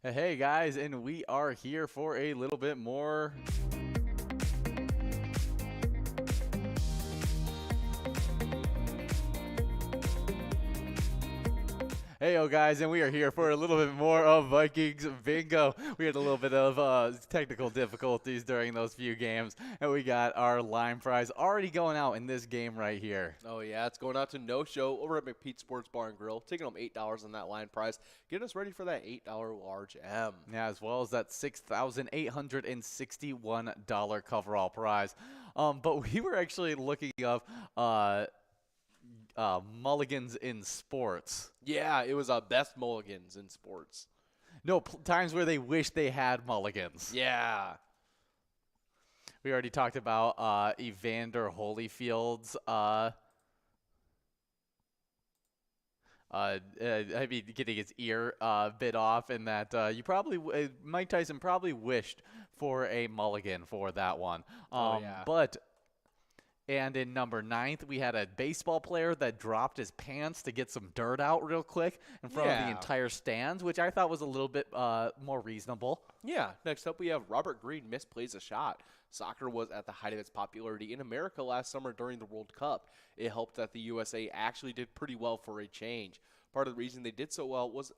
Hey guys, and we are here for a little bit more. Hey yo guys, and we are here for a little bit more of Vikings bingo. We had a little bit of technical difficulties during those few games, and we got our line prize already going out in this game right here. Oh, yeah, it's going out to No Show over at McPete's Sports Bar and Grill, taking home $8 on that line prize, getting us ready for that $8 large M. Yeah, as well as that $6,861 coverall prize. But we were actually looking up mulligans in sports. Yeah, it was best mulligans in sports. No, times where they wish they had mulligans. Yeah. We already talked about Evander Holyfield's getting his ear bit off, and that Mike Tyson probably wished for a mulligan for that one. Yeah. And in number 9th, we had a baseball player that dropped his pants to get some dirt out real quick in front of the entire stands, which I thought was a little bit more reasonable. Yeah, next up we have Robert Green misplays a shot. Soccer was at the height of its popularity in America last summer during the World Cup. It helped that the USA actually did pretty well for a change. Part of the reason they did so well was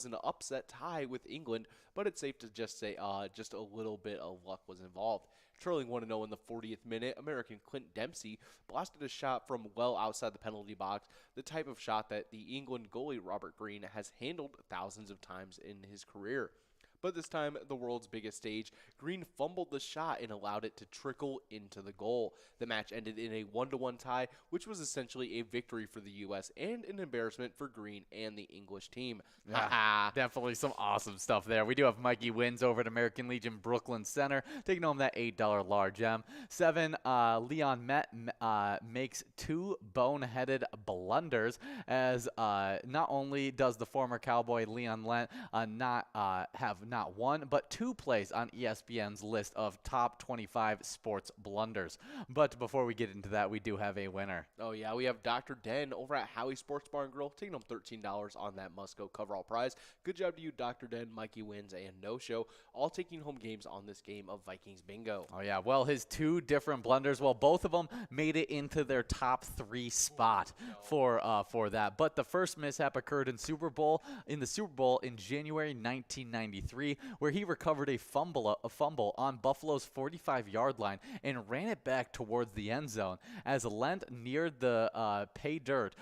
an upset tie with England, but it's safe to just say just a little bit of luck was involved. Trailing 1-0 in the 40th minute, American Clint Dempsey blasted a shot from well outside the penalty box, the type of shot that the England goalie Robert Green has handled thousands of times in his career. But this time, the world's biggest stage, Green fumbled the shot and allowed it to trickle into the goal. The match ended in a 1-1 tie, which was essentially a victory for the U.S. and an embarrassment for Green and the English team. Yeah, definitely some awesome stuff there. We do have Mikey wins over at American Legion Brooklyn Center, taking home that $8 large M. 7, Leon Met makes 2 boneheaded blunders, as not only does the former Cowboy Leon Lent not have not 1, but 2 plays on ESPN's list of top 25 sports blunders. But before we get into that, we do have a winner. Oh, yeah, we have Dr. Den over at Howie Sports Bar and Grill, taking home $13 on that Musco coverall prize. Good job to you, Dr. Den, Mikey Wins, and No Show, all taking home games on this game of Vikings bingo. Oh, yeah, well, his 2 different blunders, well, both of them made it into their top 3 spot for that. But the first mishap occurred in the Super Bowl in January 1993. Where he recovered a fumble on Buffalo's 45-yard line and ran it back towards the end zone. As Lent neared the pay dirt,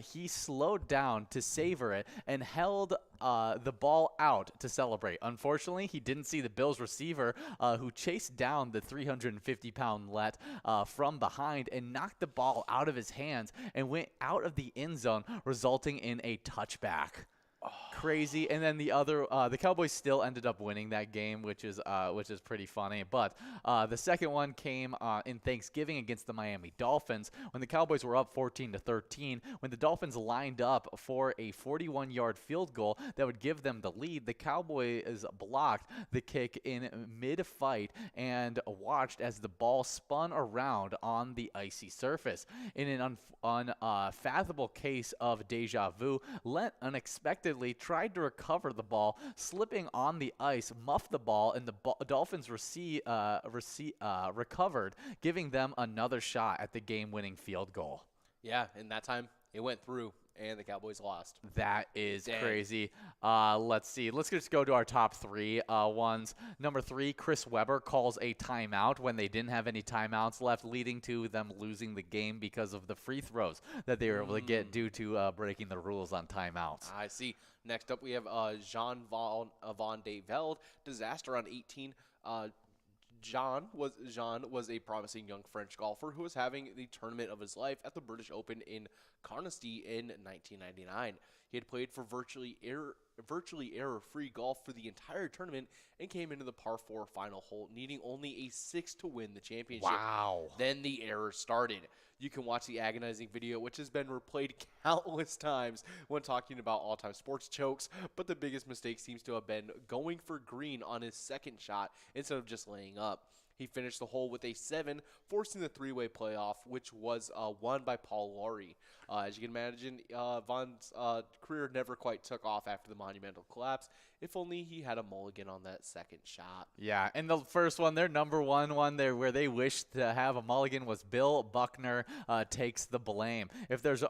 he slowed down to savor it and held the ball out to celebrate. Unfortunately, he didn't see the Bills receiver who chased down the 350-pound Let from behind and knocked the ball out of his hands and went out of the end zone, resulting in a touchback. Crazy. And then the Cowboys still ended up winning that game, which is pretty funny. But the second one came in Thanksgiving against the Miami Dolphins when the Cowboys were up 14-13. When the Dolphins lined up for a 41-yard field goal that would give them the lead, the Cowboys blocked the kick in mid-fight and watched as the ball spun around on the icy surface. In an unfathomable case of deja vu, Lent unexpectedly tried to recover the ball, slipping on the ice, muffed the ball, and the Dolphins recovered, giving them another shot at the game-winning field goal. Yeah, and that time it went through, and the Cowboys lost. That is crazy. Let's see. Let's just go to our top 3 ones. Number 3, Chris Webber calls a timeout when they didn't have any timeouts left, leading to them losing the game because of the free throws that they were able to get due to breaking the rules on timeouts. I see. Next up, we have Jean Van de Velde, disaster on 18. Jean was a promising young French golfer who was having the tournament of his life at the British Open in Carnoustie in 1999. He had played for virtually error-free golf for the entire tournament and came into the par 4 final hole needing only a 6 to win the championship. Wow. Then the error started. You can watch the agonizing video, which has been replayed countless times when talking about all-time sports chokes, but the biggest mistake seems to have been going for green on his second shot instead of just laying up. He finished the hole with a 7, forcing the three-way playoff, which was won by Paul Lawrie. As you can imagine, Von's career never quite took off after the monumental collapse. If only he had a mulligan on that second shot. Yeah, and the first one, their number one there where they wished to have a mulligan was Bill Buckner takes the blame. If there's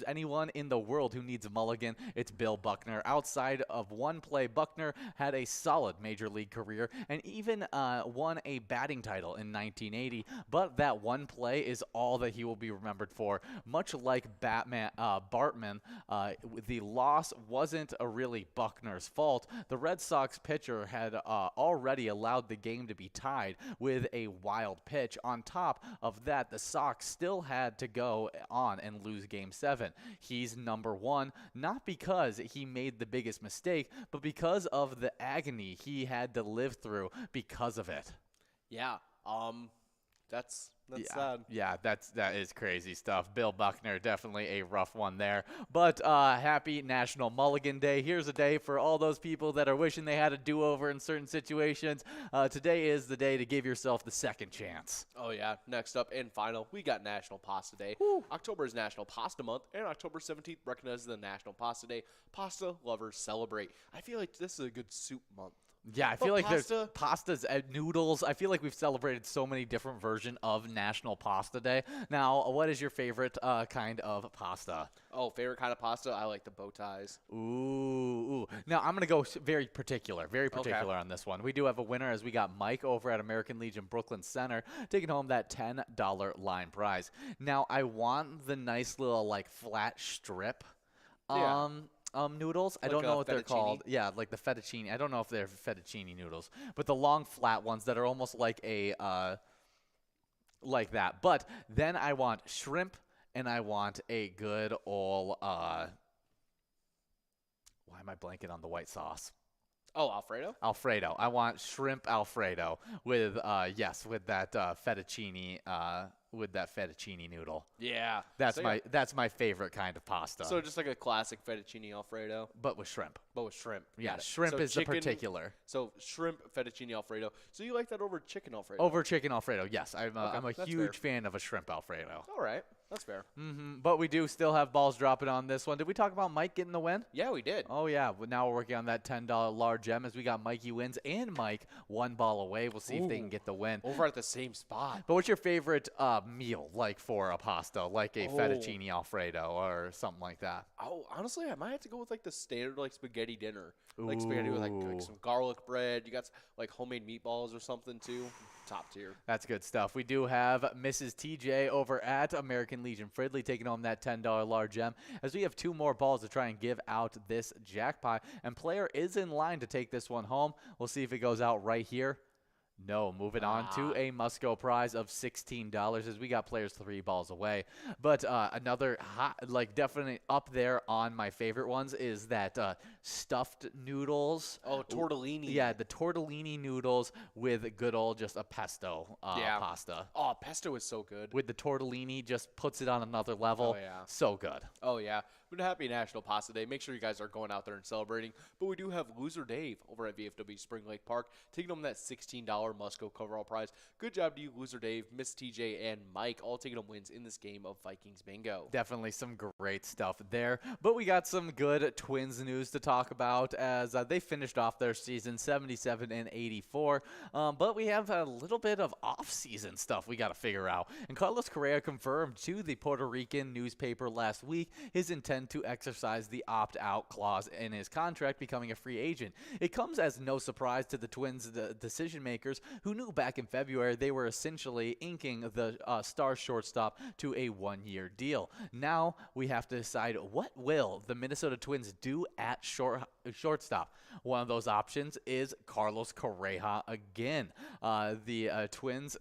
anyone in the world who needs a mulligan, it's Bill Buckner. Outside of one play, Buckner had a solid major league career and even won a batting title in 1980. But that one play is all that he will be remembered for. Much like Bartman, the loss wasn't really Buckner's fault. The Red Sox pitcher had already allowed the game to be tied with a wild pitch. On top of that, the Sox still had to go on and lose Game 7. He's number one, not because he made the biggest mistake, but because of the agony he had to live through because of it. Yeah, that's sad. Yeah, that is crazy stuff. Bill Buckner, definitely a rough one there. But happy National Mulligan Day. Here's a day for all those people that are wishing they had a do-over in certain situations. Today is the day to give yourself the second chance. Oh, yeah. Next up and final, we got National Pasta Day. Woo. October is National Pasta Month, and October 17th recognizes the National Pasta Day. Pasta lovers celebrate. I feel like this is a good soup month. Yeah, I feel like pasta, there's pastas, noodles. I feel like we've celebrated so many different versions of National Pasta Day. Now, what is your favorite kind of pasta? Oh, favorite kind of pasta? I like the bow ties. Ooh. Now, I'm going to go very particular on this one. We do have a winner as we got Mike over at American Legion Brooklyn Center taking home that $10 line prize. Now, I want the nice little, like, flat strip. Yeah. Noodles. I Like don't know what they're fettuccine? called. Yeah, like the fettuccine. I don't know if they're fettuccine noodles, but the long flat ones that are almost like a like that. But then I want shrimp and I want a good old why am I blanking on the white sauce? Oh, Alfredo? Alfredo. I want shrimp Alfredo with that fettuccine noodle. Yeah. That's my favorite kind of pasta. So just like a classic fettuccine Alfredo, but with shrimp. but with shrimp. Yeah, Got it. shrimp So is chicken, the particular. So shrimp fettuccine Alfredo. So you like that over chicken Alfredo? Over chicken Alfredo, yes. I'm a that's huge fan of a shrimp Alfredo. All right. That's fair. But we do still have balls dropping on this one. Did we talk about Mike getting the win? Yeah, we did. Oh, yeah. Well, now we're working on that $10 large gem as we got Mikey wins and Mike one ball away. We'll see if they can get the win. Over at the same spot. But what's your favorite meal, like for a pasta, like a fettuccine Alfredo or something like that? Oh, honestly, I might have to go with like the standard like spaghetti dinner. Like spaghetti with like some garlic bread. You got like homemade meatballs or something too. Top tier. That's good stuff. We do have Mrs. TJ over at American Legion Fridley taking home that $10 large gem as we have two more balls to try and give out this jackpot. And player is in line to take this one home. We'll see if it goes out right here. No, moving on to a must-go prize of $16 as we got players 3 balls away. But another hot, like definitely up there on my favorite ones is that stuffed noodles. Oh, tortellini. Yeah, the tortellini noodles with good old just a pesto pasta. Oh, pesto is so good. With the tortellini, just puts it on another level. Oh, yeah. So good. Oh, yeah. But happy National Pasta Day. Make sure you guys are going out there and celebrating. But we do have Loser Dave over at VFW Spring Lake Park taking home that $16 must-go coverall prize. Good job to you, Loser Dave, Miss TJ, and Mike, all taking home wins in this game of Vikings Bingo. Definitely some great stuff there. But we got some good Twins news to talk about as they finished off their season 77-84. But we have a little bit of off-season stuff we got to figure out. And Carlos Correa confirmed to the Puerto Rican newspaper last week his intent to exercise the opt-out clause in his contract, becoming a free agent. It comes as no surprise to the Twins decision makers who knew back in February they were essentially inking the star shortstop to a one-year deal. Now we have to decide what will the Minnesota Twins do at shortstop. One of those options is Carlos Correa again. The Twins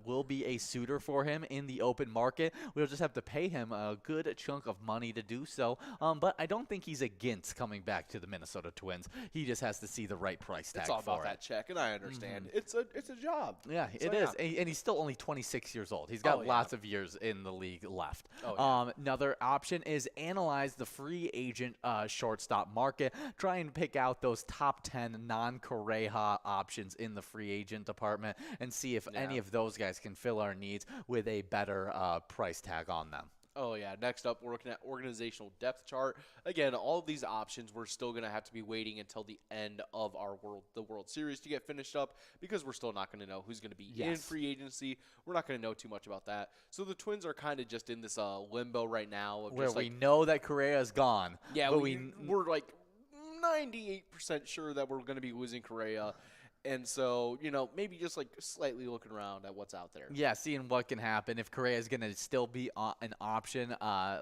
will be a suitor for him in the open market. We'll just have to pay him a good chunk of money to do so. But I don't think he's against coming back to the Minnesota Twins. He just has to see the right price tag It's all for about that check, and I understand. It's a job. Yeah, So, it is. And he's still only 26 years old. He's got lots of years in the league left. Oh, yeah. Another option is analyze the free agent shortstop market. try and pick out those top 10 non-Correa options in the free agent department and see if any of those guys can fill our needs with a better price tag on them. Oh, yeah. Next up, we're looking at organizational depth chart. Again, all of these options, we're still going to have to be waiting until the end of the World Series to get finished up because we're still not going to know who's going to be in free agency. We're not going to know too much about that. So the Twins are kind of just in this limbo right now. Of where just we know that Correa is gone. Yeah, but we're like 98% sure that we're going to be losing Correa. And so, maybe just like slightly looking around at what's out there. Yeah, seeing what can happen. If Correa is going to still be an option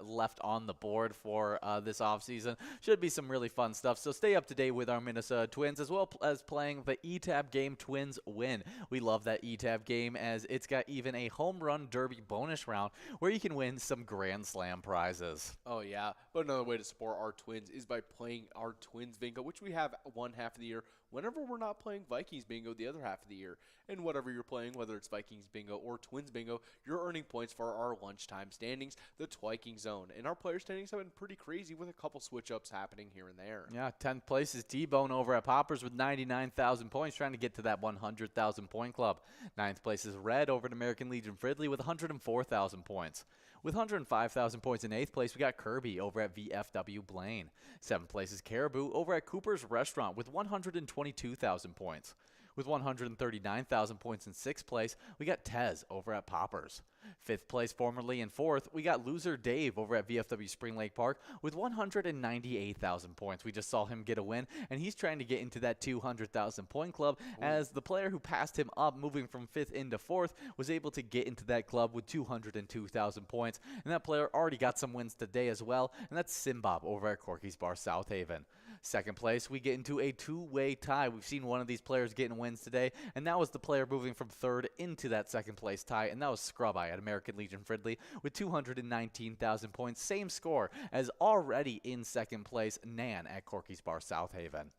left on the board for this offseason, should be some really fun stuff. So stay up to date with our Minnesota Twins as well as playing the eTab game Twins Win. We love that eTab game as it's got even a home run derby bonus round where you can win some Grand Slam prizes. Oh, yeah. But another way to support our Twins is by playing our Twins Bingo, which we have one half of the year whenever we're not playing Vikings Bingo the other half of the year. And whatever you're playing, whether it's Vikings Bingo or Twins Bingo, you're earning points for our lunchtime standings, the Twiking Zone. And our player standings have been pretty crazy with a couple switch-ups happening here and there. Yeah, 10th place is T-Bone over at Poppers with 99,000 points, trying to get to that 100,000 point club. 9th place is Red over at American Legion Fridley with 104,000 points. With 105,000 points in 8th place, we got Kirby over at VFW Blaine. 7th place is Caribou over at Cooper's Restaurant with 122,000 points. With 139,000 points in 6th place, we got Tez over at Poppers. 5th place, formerly in 4th, we got Loser Dave over at VFW Spring Lake Park with 198,000 points. We just saw him get a win, and he's trying to get into that 200,000 point club as the player who passed him up, moving from 5th into 4th, was able to get into that club with 202,000 points. And that player already got some wins today as well, and that's Simbob over at Corky's Bar South Haven. 2nd place, we get into a two-way tie. We've seen one of these players getting wins today, and that was the player moving from 3rd into that 2nd place tie, and that was Scrub-Eye at American Legion Fridley with 219,000 points. Same score as already in 2nd place, Nan at Corky's Bar South Haven.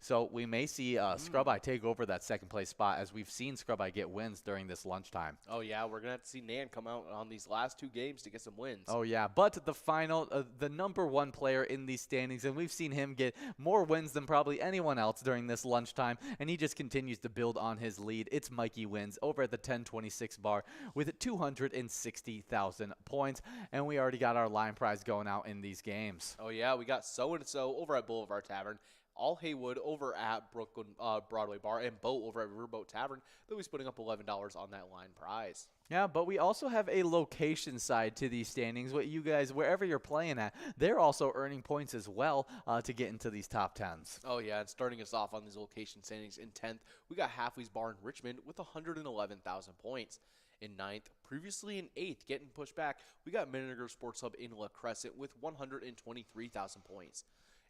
So we may see Scrub-Eye take over that 2nd place spot as we've seen Scrub-Eye get wins during this lunchtime. Oh, yeah, we're going to have to see Nan come out on these last 2 games to get some wins. Oh, yeah, but the final, the number 1 player in these standings, and we've seen him get more wins than probably anyone else during this lunchtime, and he just continues to build on his lead. It's Mikey Wins over at the 1026 bar with 260,000 points, and we already got our line prize going out in these games. Oh, yeah, we got So-and-So over at Boulevard Tavern, All Haywood over at Brooklyn Broadway Bar, and Boat over at Riverboat Tavern. They'll be putting up $11 on that line prize. Yeah, but we also have a location side to these standings. What you guys, wherever you're playing at, they're also earning points as well to get into these top 10s. Oh, yeah, and starting us off on these location standings in 10th, we got Halfley's Bar in Richmond with 111,000 points. In 9th, previously in 8th, getting pushed back, we got Miniger Sports Hub in La Crescent with 123,000 points.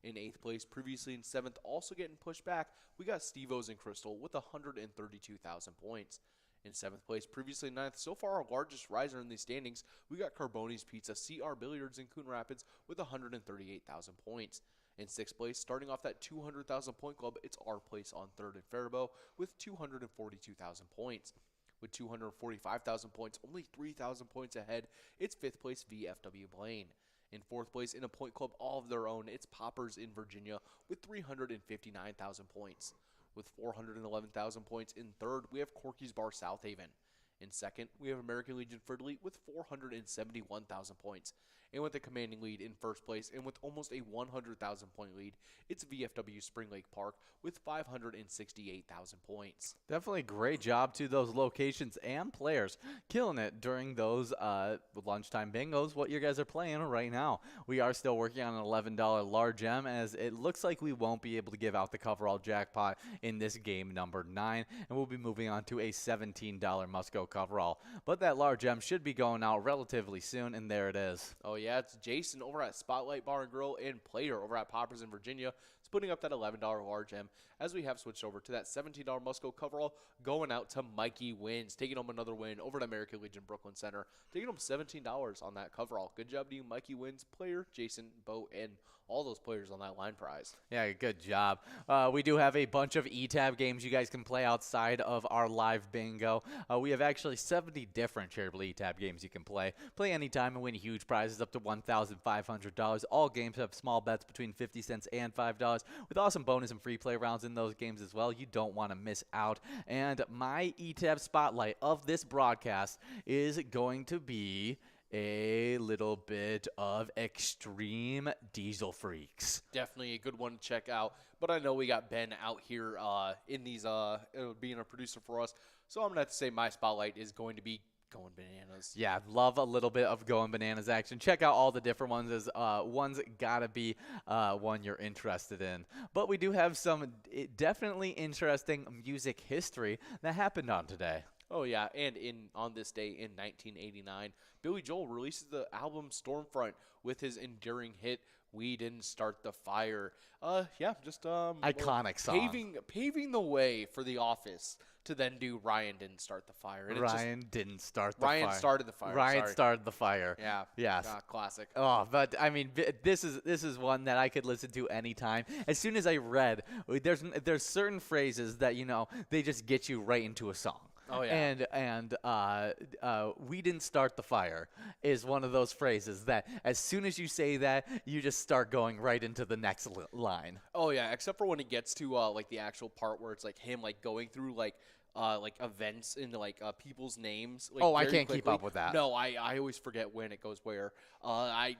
In 8th place, previously in 7th, also getting pushed back, we got Steve-O's in Crystal with 132,000 points. In 7th place, previously in 9th, so far our largest riser in these standings, we got Carboni's Pizza CR Billiards in Coon Rapids with 138,000 points. In 6th place, starting off that 200,000 point club, it's our place on 3rd in Faribault with 242,000 points. With 245,000 points, only 3,000 points ahead, it's 5th place VFW Blaine. In 4th place, in a point club all of their own, it's Poppers in Virginia with 359,000 points. With 411,000 points in 3rd, we have Corky's Bar South Haven. In 2nd, we have American Legion Fridley with 471,000 points. And with a commanding lead in 1st place and with almost a 100,000 point lead, it's VFW Spring Lake Park with 568,000 points. Definitely great job to those locations and players. Killing it during those lunchtime bingos, what you guys are playing right now. We are still working on an $11 large M as it looks like we won't be able to give out the coverall jackpot in this game number 9. And we'll be moving on to a $17 must-go coverall. But that large M should be going out relatively soon, and there it is. Oh, yeah, it's Jason over at Spotlight Bar and Grill and Player over at Poppers in Virginia. It's putting up that $11 large M as we have switched over to that $17 must-go coverall going out to Mikey Wins, taking home another win over at American Legion Brooklyn Center, taking home $17 on that coverall. Good job to you, Mikey Wins, Player, Jason, Bo, and all those players on that line prize. Yeah, good job. We do have a bunch of eTab games you guys can play outside of our live bingo. We have actually 70 different Charitable eTab games you can play. Play anytime and win huge prizes up to $1,500. All games have small bets between 50 cents and $5. us with awesome bonus and free play rounds in those games as well. You don't want to miss out. And my ETAB spotlight of this broadcast is going to be a little bit of Extreme Diesel Freaks. Definitely a good one to check out. But I know we got Ben out here in these being a producer for us. So I'm going to have to say my spotlight is going to be Going Bananas. Yeah, love a little bit of Going Bananas action. Check out all the different ones. As one's got to be one you're interested in. But we do have some definitely interesting music history that happened on today. Oh, yeah, and on this day in 1989, Billy Joel releases the album Stormfront with his enduring hit, We Didn't Start the Fire. Iconic song. Paving the way for The Office to then do Ryan Didn't Start the Fire. And Ryan didn't start the fire. Ryan started the fire. Ryan started the fire. Yeah. Yes. Classic. Oh, but I mean, this is one that I could listen to anytime. As soon as I read, there's certain phrases that, you know, they just get you right into a song. Oh, yeah. And We Didn't Start the Fire is one of those phrases that as soon as you say that, you just start going right into the next line. Oh, yeah, except for when it gets to, like, the actual part where it's, like, him, like, going through, like events and, like, people's names. Like, I can't keep up with that. No, I always forget when it goes where. I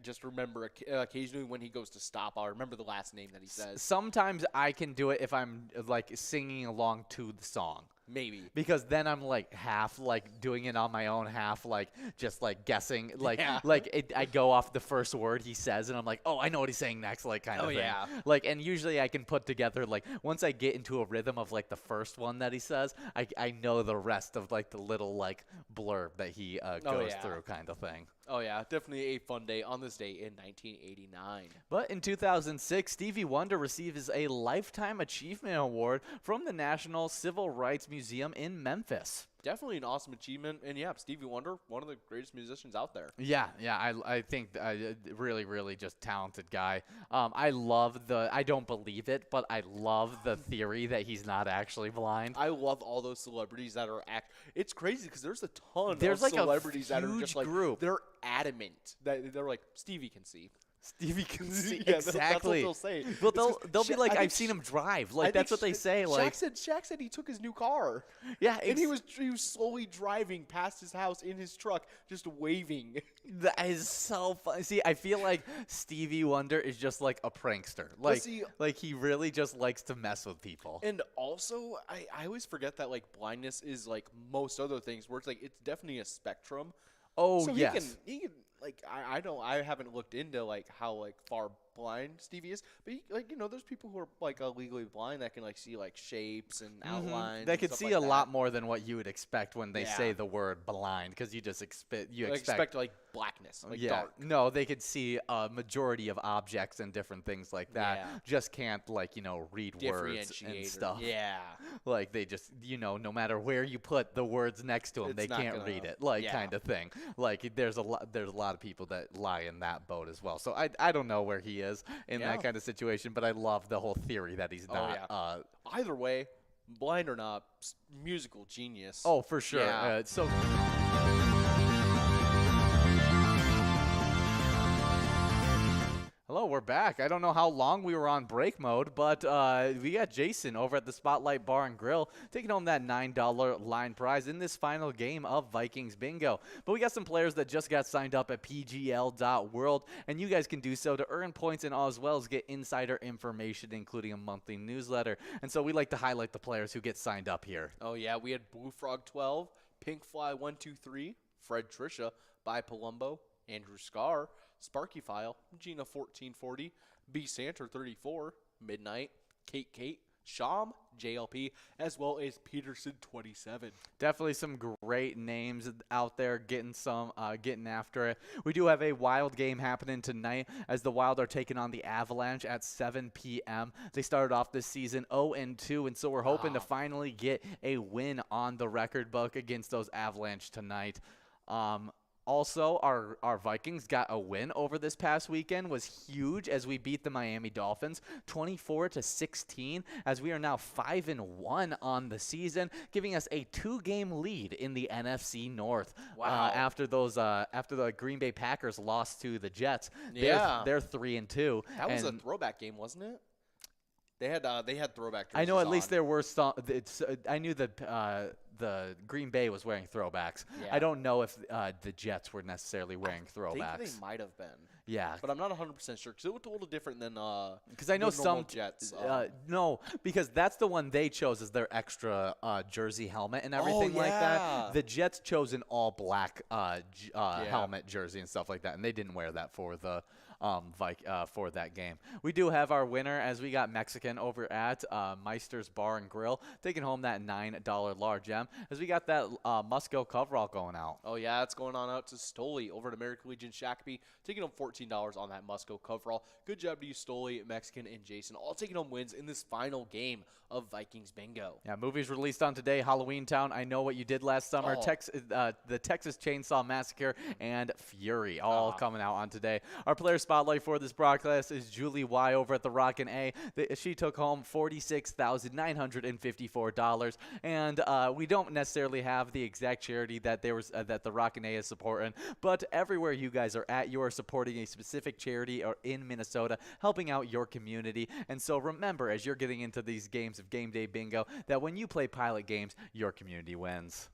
just remember occasionally when he goes to stop, I'll remember the last name that he says. Sometimes I can do it if I'm, like, singing along to the song. Maybe. Because then I'm like half like doing it on my own, half like just like guessing. Like I go off the first word he says and I'm like, oh, I know what he's saying next, like kind of thing. Yeah. Like, and usually I can put together like once I get into a rhythm of like the first one that he says, I know the rest of like the little like blurb that he goes through kind of thing. Oh, yeah, definitely a fun day on this day in 1989. But in 2006, Stevie Wonder receives a Lifetime Achievement Award from the National Civil Rights Museum in Memphis. Definitely an awesome achievement. And, yeah, Stevie Wonder, one of the greatest musicians out there. Yeah, I think really, really just talented guy. I don't believe it, but I love the theory that he's not actually blind. I love all those celebrities that are It's crazy because there's a ton of like celebrities a that are just like, group. They're adamant that they're like, Stevie can see. Stevie can see. Yeah, exactly. That's what they'll say. Well, they'll be like, I've seen him drive. Like, that's what they say. Like, Shaq said he took his new car. Yeah, and he was slowly driving past his house in his truck, just waving. That is so funny. See, I feel like Stevie Wonder is just like a prankster. Like he really just likes to mess with people. And also, I always forget that like blindness is like most other things, where it's like it's definitely a spectrum. Oh, so yes. He can like I haven't looked into like how like far blind Stevie is, but there's people who are like legally blind that can like see like shapes and outlines. They and could stuff see like a that. lot more than what you would expect when they say the word blind, because you just expect like blackness, like yeah. dark. No, they could see a majority of objects and different things like that. Yeah. Just can't read words and stuff. Yeah. Like they just no matter where you put the words next to them, they can't read it. Kind of thing. Like there's a lot of people that lie in that boat as well. So I don't know where he is in that kind of situation, but I love the whole theory that he's not. Either way, blind or not, musical genius. Oh, for sure. Yeah. Hello, we're back. I don't know how long we were on break mode, but we got Jason over at the Spotlight Bar and Grill taking home that $9 line prize in this final game of Vikings Bingo. But we got some players that just got signed up at pgl.world, and you guys can do so to earn points and as well as get insider information, including a monthly newsletter. And so we like to highlight the players who get signed up here. Oh, yeah. We had Blue Frog 12, Pink Fly 123, Fred Trisha, By Palumbo, Andrew Scar, Sparky File, Gina 1440, B Santer 34, Midnight, Kate, Sham, JLP, as well as Peterson 27. Definitely some great names out there getting after it. We do have a Wild game happening tonight as the Wild are taking on the Avalanche at 7 p.m. They started off this season 0-2, and so we're hoping to finally get a win on the record book against those Avalanche tonight. Also, our Vikings got a win over this past weekend, was huge as we beat the Miami Dolphins 24-16, as we are now 5-1 on the season, giving us a 2-game lead in the NFC North. Wow! After the Green Bay Packers lost to the Jets, yeah, they're 3-2. That was a throwback game, wasn't it? They had throwback jerseys I know at least on. there were some. I knew that the Green Bay was wearing throwbacks. Yeah. I don't know if the Jets were necessarily wearing I throwbacks. think they might have been. Yeah, But I'm not 100% sure because it looked a little different than because I know the normal some Jets. no, because that's the one they chose as their extra jersey helmet and everything like yeah. that. The Jets chose an all black helmet jersey and stuff like that, and they didn't wear that for the for that game. We do have our winner as we got Mexican over at Meister's Bar and Grill taking home that $9 large M as we got that Musco coverall going out. Oh, yeah, it's going on out to Stoli over at American Legion Shakopee, taking home $14 on that Musco coverall. Good job to you, Stoli, Mexican, and Jason, all taking home wins in this final game of Vikings Bingo. Yeah, movies released on today, Halloween Town, I Know What You Did Last Summer, Oh. the Texas Chainsaw Massacre, and Fury, all coming out on today. Our player spotlight for this broadcast is Julie Y over at the Rockin' A. She took home $46,954, and we don't necessarily have the exact charity that that the Rockin' A is supporting, but everywhere you guys are at, you are supporting a specific charity or in Minnesota, helping out your community. And so remember, as you're getting into these games of Game Day Bingo, that when you play pilot games, your community wins.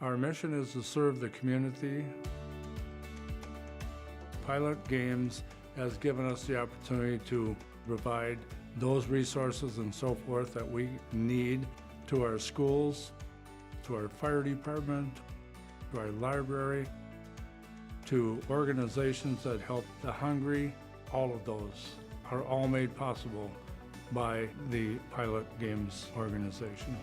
Our mission is to serve the community. Pilot Games has given us the opportunity to provide those resources and so forth that we need to our schools, to our fire department, to our library, to organizations that help the hungry. All of those are all made possible by the Pilot Games organization.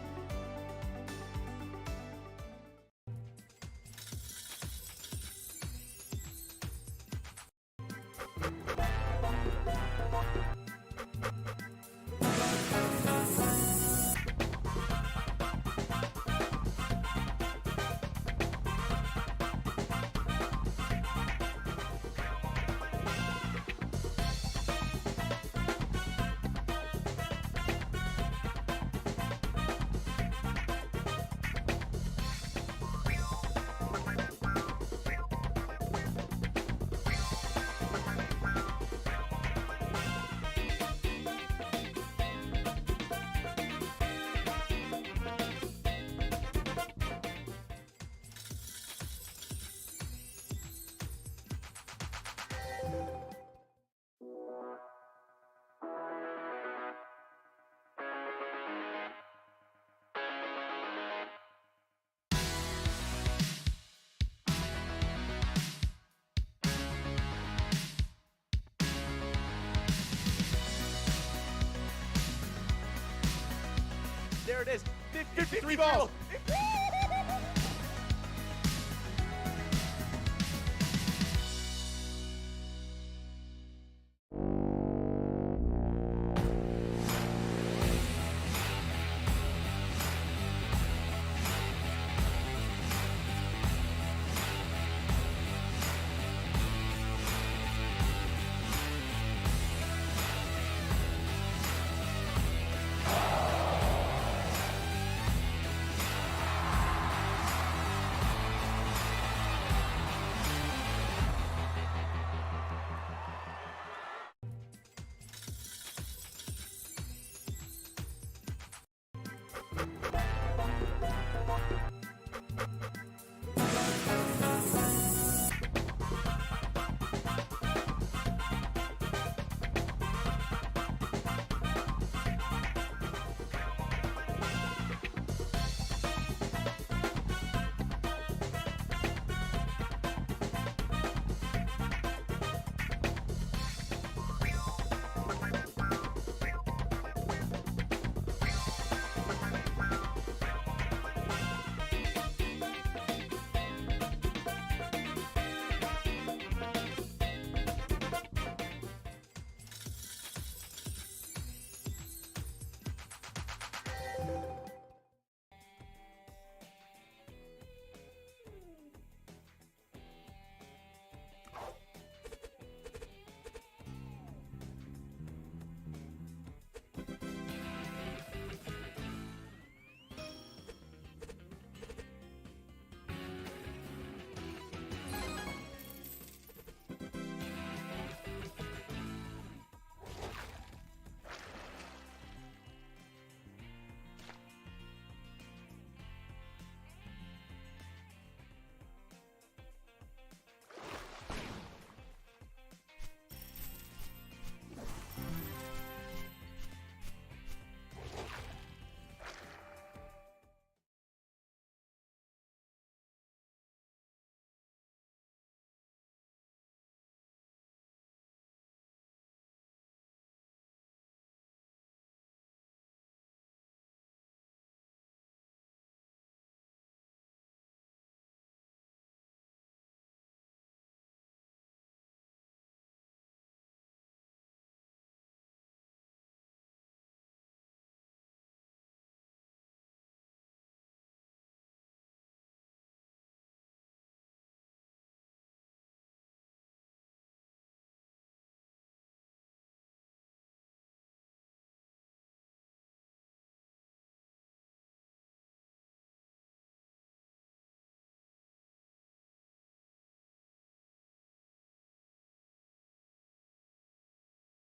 There it is. 53 balls.